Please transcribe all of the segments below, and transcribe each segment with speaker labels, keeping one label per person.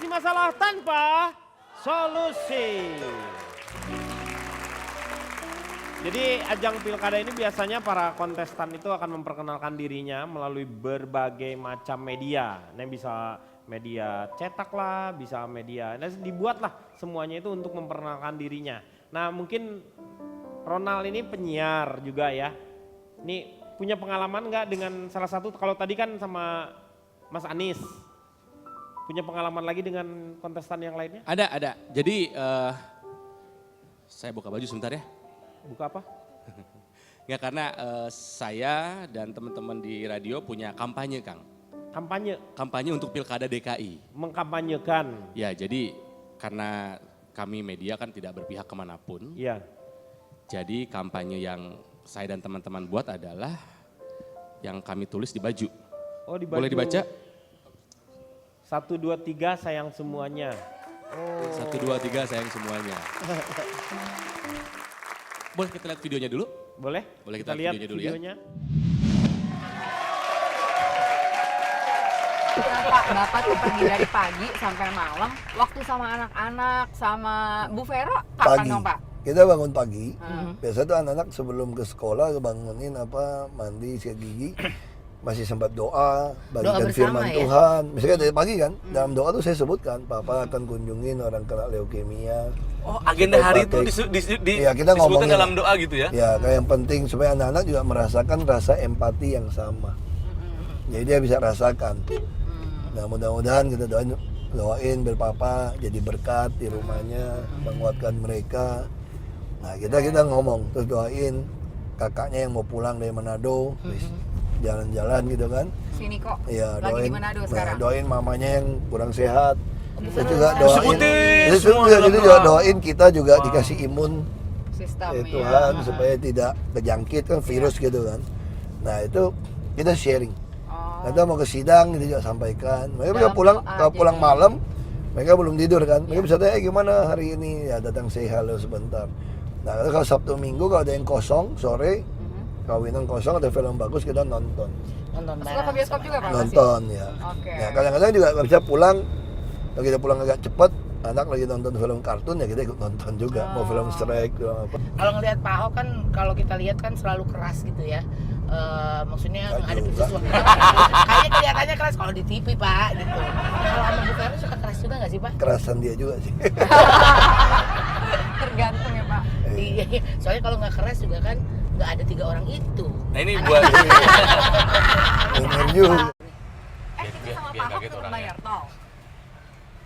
Speaker 1: mengatasi masalah tanpa solusi. Jadi ajang pilkada ini biasanya para kontestan itu akan memperkenalkan dirinya melalui berbagai macam media. Nah, bisa media cetak lah, bisa media, nah dibuatlah semuanya itu untuk memperkenalkan dirinya. Nah mungkin Ronald ini penyiar juga ya. Ini punya pengalaman nggak dengan salah satu, kalau tadi kan sama Mas Anies. Punya pengalaman lagi dengan kontestan yang lainnya?
Speaker 2: Ada. Jadi saya buka baju sebentar ya.
Speaker 1: Buka apa?
Speaker 2: Nggak, karena saya dan teman-teman di radio punya kampanye, Kang.
Speaker 1: Kampanye?
Speaker 2: Kampanye untuk Pilkada DKI.
Speaker 1: Mengkampanyekan?
Speaker 2: Ya, jadi karena kami media kan tidak berpihak kemanapun.
Speaker 1: Iya.
Speaker 2: Jadi kampanye yang saya dan teman-teman buat adalah yang kami tulis di baju.
Speaker 1: Oh, di baju.
Speaker 2: Boleh dibaca?
Speaker 1: 1, 2, 3 sayang semuanya.
Speaker 2: Oh. 1, 2, 3 sayang semuanya. Boleh kita lihat videonya dulu?
Speaker 1: Boleh?
Speaker 2: Boleh kita lihat videonya dulu
Speaker 3: ya? Pak, Bapak tuh pergi dari pagi sampai malam, waktu sama anak-anak, sama Bu Vero, kapan dong Pak?
Speaker 4: Kita bangun pagi, biasa tuh anak-anak sebelum ke sekolah bangunin mandi, sikat gigi, masih sempat doa, bagikan firman ya? Tuhan. Misalnya dari pagi kan, dalam doa tuh saya sebutkan, Papa akan kunjungin orang kena leukemia.
Speaker 5: Oh, agenda hari itu
Speaker 4: ya, kita
Speaker 5: disebutkan dalam doa gitu ya?
Speaker 4: Ya, kayak yang penting supaya anak-anak juga merasakan rasa empati yang sama. Jadi dia bisa rasakan. Nah, mudah-mudahan kita doain biar Papa jadi berkat di rumahnya, menguatkan mereka. Nah, kita ngomong, terus doain kakaknya yang mau pulang dari Manado, jalan-jalan gitu kan.
Speaker 3: Sini kok,
Speaker 4: ya,
Speaker 3: lagi di Manado sekarang.
Speaker 4: Doain mamanya yang kurang sehat. Itu juga doain kita juga dikasih imun
Speaker 3: sistem
Speaker 4: Tuhan supaya tidak kejangkit kan virus gitu kan. Nah itu kita sharing. Kita mau ke sidang kita juga sampaikan. Mereka pulang malam, mereka belum tidur kan. Mereka bisa tanya gimana hari ini, ya datang say hello sebentar. Nah kalau Sabtu Minggu kalau ada yang kosong sore, kawinan kosong ada film bagus kita nonton.
Speaker 3: Suka ke bioskop juga Pak?
Speaker 4: Nonton ya. Ya kadang-kadang juga nggak bisa pulang. Kalau kita pulang agak cepet, anak lagi nonton film kartun ya kita ikut nonton juga. Mau film Shrek, film apa.
Speaker 6: Kalau ngelihat Pak Ahok kan, kalau kita lihat kan selalu keras gitu ya. Maksudnya menghadapi sesuatu. Kayaknya kelihatannya keras kalau di TV Pak gitu. Kalau sama Bu Vero suka keras juga nggak sih Pak?
Speaker 4: Kerasan dia juga sih.
Speaker 3: Tergantung ya Pak.
Speaker 6: Iya, soalnya kalau nggak keras juga kan nggak ada 3 orang itu.
Speaker 5: Nah ini buat
Speaker 4: Bener juga.
Speaker 3: Kita sama Pak Ahok tuh bayar tol.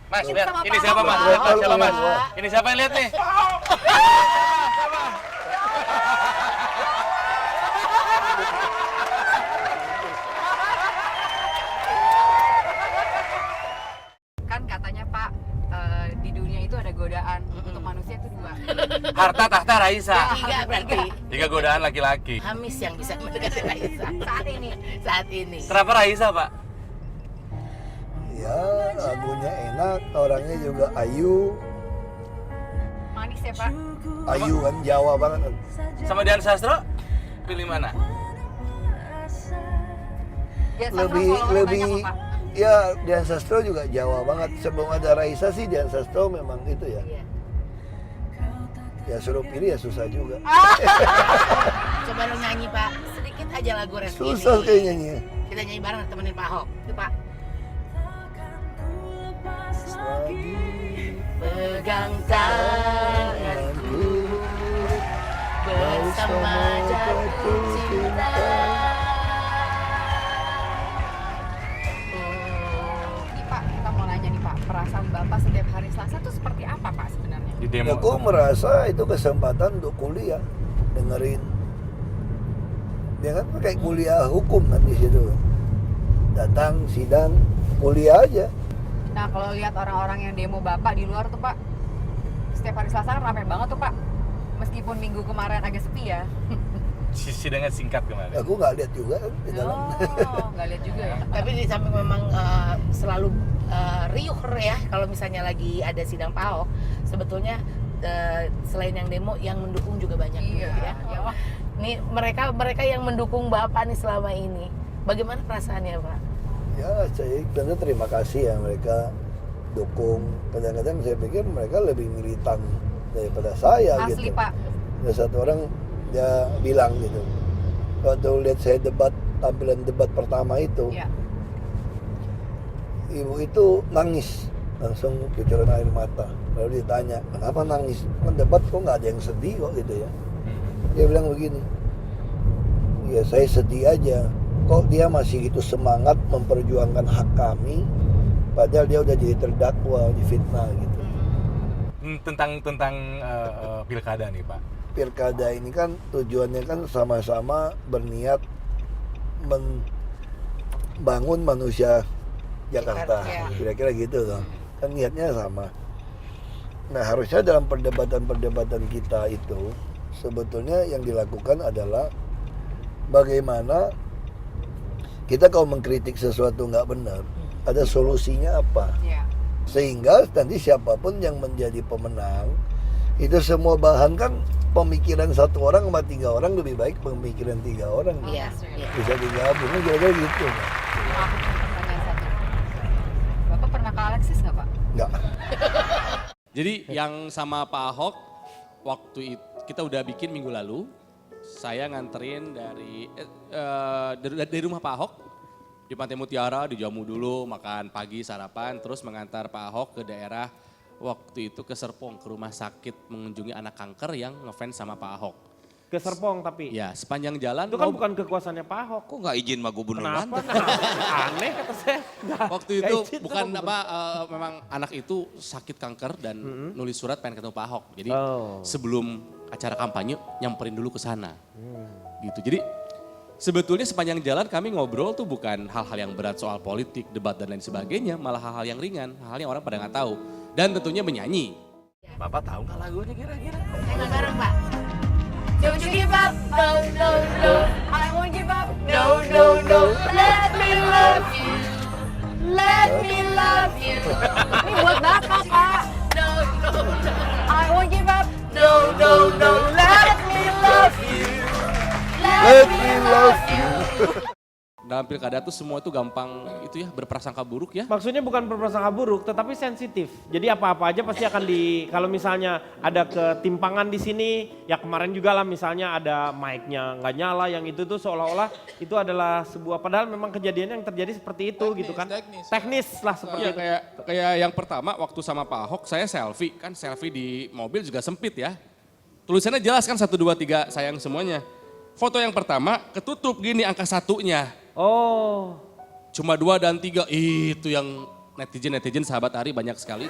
Speaker 5: Mas, lihat. Ini siapa Mas? Siapa Mas? Ini siapa yang lihat nih?
Speaker 3: Kan katanya Pak, di dunia itu ada godaan, untuk manusia itu 2.
Speaker 5: Harta tahta Raisa.
Speaker 6: 3 berarti.
Speaker 5: 3 godaan laki-laki.
Speaker 6: Hamis yang bisa mendekati Raisa saat ini.
Speaker 5: Kenapa Raisa Pak?
Speaker 4: Ya lagunya enak, orangnya juga ayu.
Speaker 3: Manis ya Pak?
Speaker 4: Ayu kan, Jawa banget kan.
Speaker 5: Sama Dian Sastro? Pilih mana?
Speaker 3: Ya,
Speaker 4: Lebih ya Dian Sastro juga Jawa banget. Sebelum ada Raisa sih Dian Sastro memang itu ya.
Speaker 6: Iya.
Speaker 4: Ya suruh pilih ya susah juga.
Speaker 6: Coba lo nyanyi Pak, sedikit aja lagu Resti ini.
Speaker 4: Susah kayak nyanyi.
Speaker 6: Kita nyanyi bareng temenin Pak Ahok. Itu Pak. Pegang tanganku bersama jatuh cinta.
Speaker 3: Nih Pak, kita mau nanya nih Pak, perasaan Bapak setiap hari Selasa tuh seperti apa Pak sebenarnya?
Speaker 5: Di demo.
Speaker 4: Aku merasa itu kesempatan untuk kuliah, dengerin. Dia kan kayak kuliah hukum kan di situ. Datang sidang, kuliah aja.
Speaker 3: Nah kalau lihat orang-orang yang demo Bapak di luar tuh Pak, setiap hari Selasa kan ramai banget tuh Pak. Meskipun minggu kemarin agak sepi ya.
Speaker 5: Sidangnya singkat kemarin.
Speaker 4: Aku nggak lihat juga kan di dalam.
Speaker 3: Oh, nggak lihat juga ya.
Speaker 6: Tapi di samping memang selalu riuh ya kalau misalnya lagi ada sidang Pak Ahok, sebetulnya selain yang demo yang mendukung juga banyak
Speaker 3: Iya.
Speaker 6: gitu ya. Nih mereka yang mendukung Bapak nih selama ini, bagaimana perasaannya Pak?
Speaker 4: Ya saya tentu terima kasih ya mereka dukung. Kadang-kadang saya pikir mereka lebih militan daripada saya
Speaker 3: Asli
Speaker 4: gitu.
Speaker 3: Pak.
Speaker 4: Ada satu orang dia bilang gitu, waktu lihat saya tampilan debat pertama itu,
Speaker 3: Iya.
Speaker 4: ibu itu nangis, langsung cucuran air mata. Lalu ditanya, kenapa nangis? Kan debat kok nggak ada yang sedih kok gitu ya. Dia bilang begini, ya saya sedih aja, kok dia masih gitu semangat memperjuangkan hak kami, padahal dia udah jadi terdakwa, difitnah gitu.
Speaker 5: Tentang pilkada nih Pak.
Speaker 4: Pilkada ini kan tujuannya kan sama-sama berniat membangun manusia Jakarta,
Speaker 3: Jakarta, ya.
Speaker 4: kira-kira gitu loh. Kan niatnya sama. Nah harusnya dalam perdebatan kita itu sebetulnya yang dilakukan adalah bagaimana kita kalau mengkritik sesuatu nggak benar, ada solusinya apa?
Speaker 3: Iya.
Speaker 4: Sehingga nanti siapapun yang menjadi pemenang, itu semua bahan kan pemikiran satu orang sama 3 orang lebih baik pemikiran 3 orang.
Speaker 6: Iya, iya.
Speaker 4: Bisa digabung, kira-kira gitu.
Speaker 3: Aku punya pertanyaan satu. Bapak pernah ke Alexis nggak Pak?
Speaker 4: Nggak.
Speaker 2: Jadi yang sama Pak Ahok, waktu itu kita udah bikin minggu lalu, saya nganterin dari rumah Pak Ahok, di Pantai Mutiara, dijamu dulu, makan pagi, sarapan, terus mengantar Pak Ahok ke daerah waktu itu ke Serpong, ke rumah sakit mengunjungi anak kanker yang ngefans sama Pak Ahok.
Speaker 1: Ke Serpong tapi.
Speaker 2: Ya, sepanjang jalan.
Speaker 1: Itu kan bukan kekuasaannya Pak Ahok.
Speaker 7: Kok nggak izin sama gubernur
Speaker 1: Kenapa?
Speaker 7: Banten?
Speaker 1: Aneh kata saya.
Speaker 2: Waktu itu bukan memang anak itu sakit kanker dan nulis surat pengen ketemu Pak Ahok. Jadi sebelum acara kampanye nyamperin dulu ke sana. Gitu. Jadi sebetulnya sepanjang jalan kami ngobrol tuh bukan hal-hal yang berat soal politik, debat dan lain sebagainya, malah hal-hal yang ringan, hal-hal yang orang pada nggak tahu. Dan tentunya menyanyi.
Speaker 5: Bapak tahu nggak lagunya kira-kira?
Speaker 6: Nggak bareng Pak.
Speaker 3: Don't you give up, no, no, no. I won't give up, no, no, no. Let me love you, let me love you. Ini buat Bapak, Pak. No, no, no. I won't give up, no, no, no. Let me love you, let me love you.
Speaker 2: Dalam pilkada tuh semua itu gampang itu ya berprasangka buruk ya.
Speaker 1: Maksudnya bukan berprasangka buruk, tetapi sensitif. Jadi apa-apa aja pasti akan kalau misalnya ada ketimpangan di sini, ya kemarin juga lah misalnya ada mic-nya nggak nyala, yang itu tuh seolah-olah itu adalah sebuah, padahal memang kejadian yang terjadi seperti itu gitu kan. Teknis lah seperti
Speaker 2: Ya,
Speaker 1: itu.
Speaker 2: kayak yang pertama waktu sama Pak Ahok saya selfie, kan selfie di mobil juga sempit ya. Tulisannya jelas kan 1, 2, 3 sayang semuanya. Foto yang pertama ketutup gini angka 1-nya.
Speaker 1: Oh.
Speaker 2: Cuma 2 dan 3, itu yang netizen sahabat Ari banyak sekali.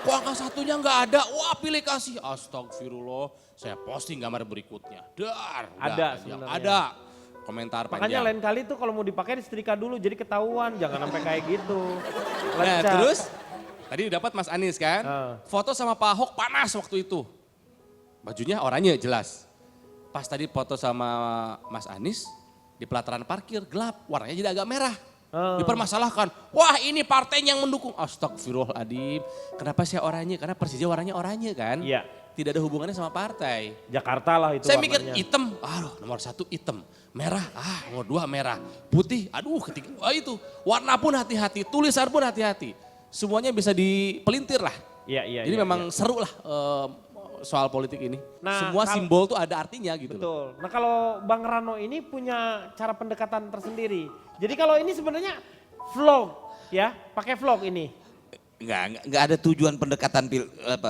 Speaker 2: Kok angka 1-nya nggak ada? Wah pilih kasih. Astagfirullah, saya posting gambar berikutnya.
Speaker 1: Ada sebenarnya.
Speaker 2: Ada. Komentar
Speaker 1: Makanya
Speaker 2: panjang.
Speaker 1: lain kali tuh kalau mau dipakai disetrika dulu jadi ketahuan, jangan sampai kayak gitu.
Speaker 2: Nah
Speaker 1: Lecak.
Speaker 2: terus, tadi dapat Mas Anies kan, foto sama Pak Ahok panas waktu itu. Bajunya oranye jelas. Pas tadi foto sama Mas Anies, di pelataran parkir gelap, warnanya jadi agak merah. Dipermasalahkan, wah ini partainya yang mendukung. Astagfirullahaladzim, kenapa saya oranye? Karena Persija warnanya oranye kan.
Speaker 1: Iya.
Speaker 2: Tidak ada hubungannya sama partai.
Speaker 1: Jakarta lah itu
Speaker 2: Saya
Speaker 1: warnanya.
Speaker 2: mikir hitam, aduh nomor 1 hitam. Merah, nomor 2 merah. Putih, aduh ketiga, itu. Warna pun hati-hati, tulisan pun hati-hati. Semuanya bisa dipelintir lah.
Speaker 1: Iya.
Speaker 2: Jadi memang seru lah soal politik ini.
Speaker 1: Nah,
Speaker 2: Semua simbol tuh ada artinya gitu loh.
Speaker 1: Betul. Nah kalau Bang Rano ini punya cara pendekatan tersendiri. Jadi kalau ini sebenarnya vlog ya, pakai vlog ini.
Speaker 7: Nggak ada tujuan pendekatan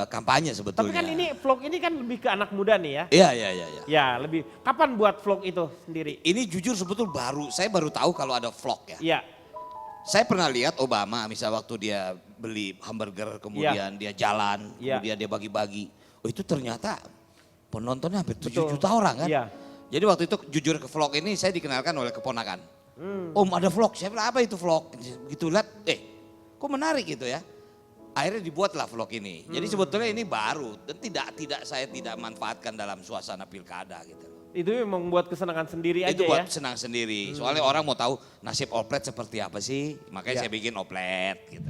Speaker 7: kampanye sebetulnya.
Speaker 1: Tapi kan ini vlog ini kan lebih ke anak muda nih ya.
Speaker 7: Iya.
Speaker 1: Ya lebih. Kapan buat vlog itu sendiri?
Speaker 7: Ini jujur sebetulnya saya baru tahu kalau ada vlog ya.
Speaker 1: Iya.
Speaker 7: Saya pernah lihat Obama misal waktu dia beli hamburger kemudian dia jalan, kemudian dia bagi-bagi. Oh itu ternyata penontonnya hampir 7 juta orang kan.
Speaker 1: Iya.
Speaker 7: Jadi waktu itu jujur ke vlog ini saya dikenalkan oleh keponakan. Om ada vlog, saya bilang apa itu vlog? Gitu lihat, kok menarik gitu ya. Akhirnya dibuatlah vlog ini. Jadi sebetulnya ini baru dan saya tidak manfaatkan dalam suasana pilkada gitu.
Speaker 1: Itu memang buat kesenangan sendiri aja
Speaker 7: Itu
Speaker 1: ya.
Speaker 7: buat senang sendiri. Soalnya orang mau tahu nasib oplet seperti apa sih. Makanya saya bikin oplet gitu.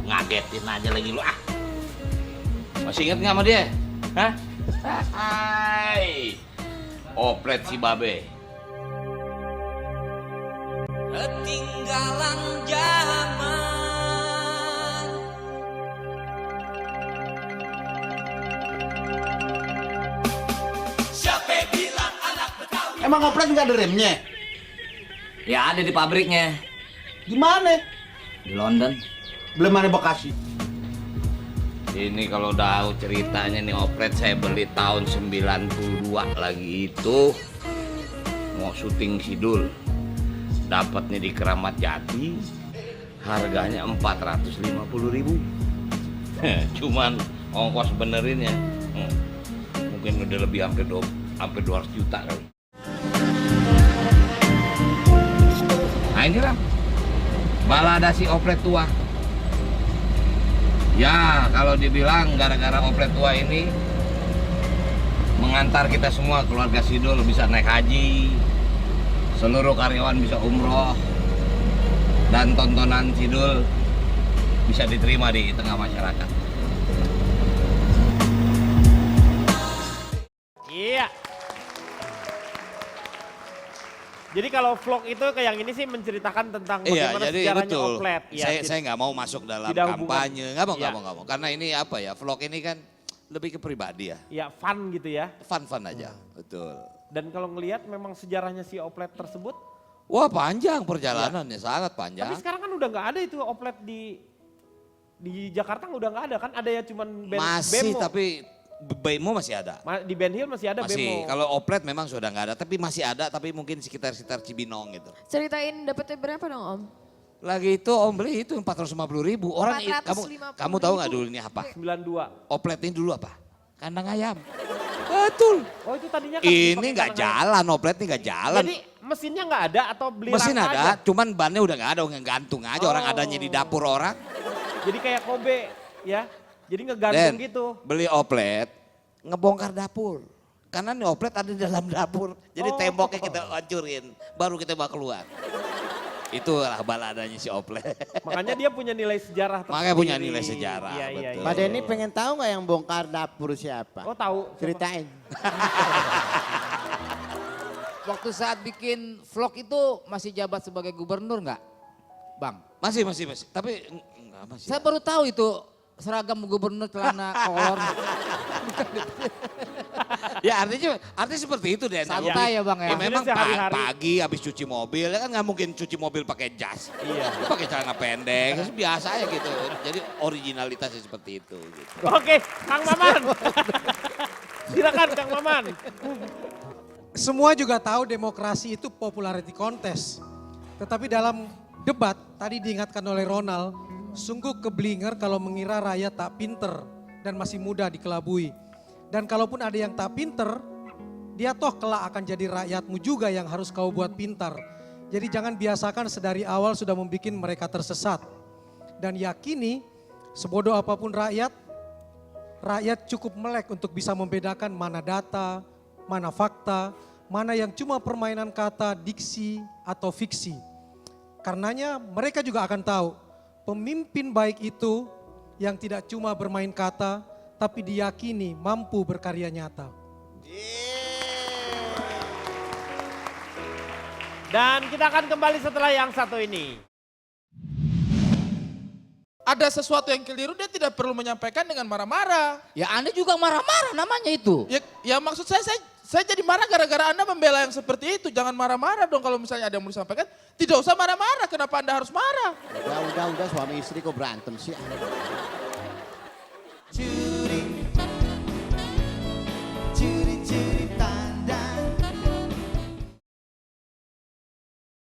Speaker 5: Ngagetin aja lagi lu ah. Masih inget nggak sama dia?
Speaker 7: Hah? Hai. Oplet si babe. Ketinggalan zaman. Siapa bilang anak Betawi?
Speaker 8: Emang oplet nggak ada remnya?
Speaker 5: Ya ada di pabriknya.
Speaker 8: Di mana?
Speaker 5: Di London.
Speaker 8: Belum ada Bekasi.
Speaker 7: Ini kalau tahu ceritanya nih oplet saya beli tahun 92 lagi itu mau syuting Sidul. Dapatnya di Keramat Jati. Harganya 450.000. Cuman ongkos benerinnya mungkin udah lebih hampir 200 juta kali. Nah inilah balada si oplet tua. Ya, kalau dibilang gara-gara oplet tua ini mengantar kita semua keluarga Sidul bisa naik haji, seluruh karyawan bisa umroh, dan tontonan Sidul bisa diterima di tengah masyarakat.
Speaker 1: Iya. Jadi kalau vlog itu kayak yang ini sih menceritakan tentang bagaimana
Speaker 7: jadi
Speaker 1: sejarahnya
Speaker 7: betul.
Speaker 1: oplet. Ya,
Speaker 7: Saya nggak mau masuk dalam
Speaker 1: tidak hubungan.
Speaker 7: kampanye, nggak
Speaker 1: Ya.
Speaker 7: mau. Karena ini apa ya, vlog ini kan lebih ke pribadi ya,
Speaker 1: Ya fun gitu ya.
Speaker 7: fun aja, betul.
Speaker 1: Dan kalau ngelihat memang sejarahnya si oplet tersebut.
Speaker 7: Wah panjang perjalanannya, sangat panjang.
Speaker 1: Tapi sekarang kan udah nggak ada itu oplet di Jakarta udah nggak ada kan? Ada ya cuman
Speaker 7: Masih
Speaker 1: Bemo.
Speaker 7: tapi Bemo masih ada.
Speaker 1: Di Ben Hill masih ada
Speaker 7: Masih,
Speaker 1: Bemo.
Speaker 7: kalau oplet memang sudah nggak ada, tapi masih ada, tapi mungkin sekitar Cibinong gitu.
Speaker 3: Ceritain dapetnya berapa dong Om?
Speaker 7: Lagi itu Om beli itu 450.000. Orang
Speaker 3: 450.000.
Speaker 7: kamu tahu nggak dulu ini apa?
Speaker 1: 92.
Speaker 7: Oplet ini dulu apa? Kandang ayam. Betul.
Speaker 1: Oh itu tadinya kan
Speaker 7: Ini
Speaker 1: dipakai
Speaker 7: nggak
Speaker 1: kandang ayam.
Speaker 7: jalan, oplet ini nggak jalan.
Speaker 1: Jadi mesinnya nggak ada atau beli
Speaker 7: Mesin
Speaker 1: rangka
Speaker 7: ada,
Speaker 1: aja?
Speaker 7: cuman bannya udah nggak ada, ngegantung aja orang
Speaker 1: Oh.
Speaker 7: adanya di dapur orang.
Speaker 1: Jadi kayak Kobe ya. Jadi ngegantung
Speaker 7: Dan
Speaker 1: gitu.
Speaker 7: beli oplet, ngebongkar dapur. Karena nih oplet ada di dalam dapur. Jadi
Speaker 1: Oh.
Speaker 7: temboknya kita hancurin, baru kita bawa keluar. Itulah baladanya si oplet.
Speaker 1: Makanya dia punya nilai sejarah tersendiri.
Speaker 7: Makanya punya nilai sejarah,
Speaker 1: Iya, iya,
Speaker 7: betul.
Speaker 1: iya.
Speaker 8: Pak Denny pengen tahu nggak yang bongkar dapur siapa?
Speaker 1: Oh tahu.
Speaker 8: Ceritain.
Speaker 9: Waktu saat bikin vlog itu masih jabat sebagai gubernur nggak, Bang?
Speaker 7: Masih. Tapi enggak masih.
Speaker 9: Saya baru tahu itu seragam gubernur celana kolor.
Speaker 7: Ya artinya seperti itu deh.
Speaker 9: Santai ya, Bang, ya?
Speaker 7: Memang
Speaker 1: Maksudnya sehari-hari.
Speaker 7: pagi habis cuci mobil, ya kan nggak mungkin cuci mobil pakai jas.
Speaker 1: Iya.
Speaker 7: Dia pakai celana pendek, biasa aja gitu. Jadi originalitasnya seperti itu. Gitu.
Speaker 1: Oke, Kang Maman. Silakan Kang Maman.
Speaker 10: Semua juga tahu demokrasi itu popularity contest. Tetapi dalam debat tadi diingatkan oleh Ronald, sungguh keblinger kalau mengira rakyat tak pinter dan masih muda dikelabui. Dan kalaupun ada yang tak pinter, dia toh kelak akan jadi rakyatmu juga yang harus kau buat pintar. Jadi jangan biasakan sedari awal sudah membuat mereka tersesat. Dan yakini sebodoh apapun rakyat cukup melek untuk bisa membedakan mana data, mana fakta, mana yang cuma permainan kata, diksi, atau fiksi. Karenanya mereka juga akan tahu pemimpin baik itu yang tidak cuma bermain kata, tapi diyakini mampu berkarya nyata.
Speaker 1: Dan kita akan kembali setelah yang satu ini.
Speaker 11: Ada sesuatu yang keliru, dia tidak perlu menyampaikan dengan marah-marah.
Speaker 9: Ya Anda juga marah-marah namanya itu.
Speaker 11: Ya maksud saya jadi marah gara-gara Anda membela yang seperti itu. Jangan marah-marah dong kalau misalnya ada yang mau disampaikan. Tidak usah marah-marah, kenapa Anda harus marah?
Speaker 8: Udah suami istri kok berantem sih.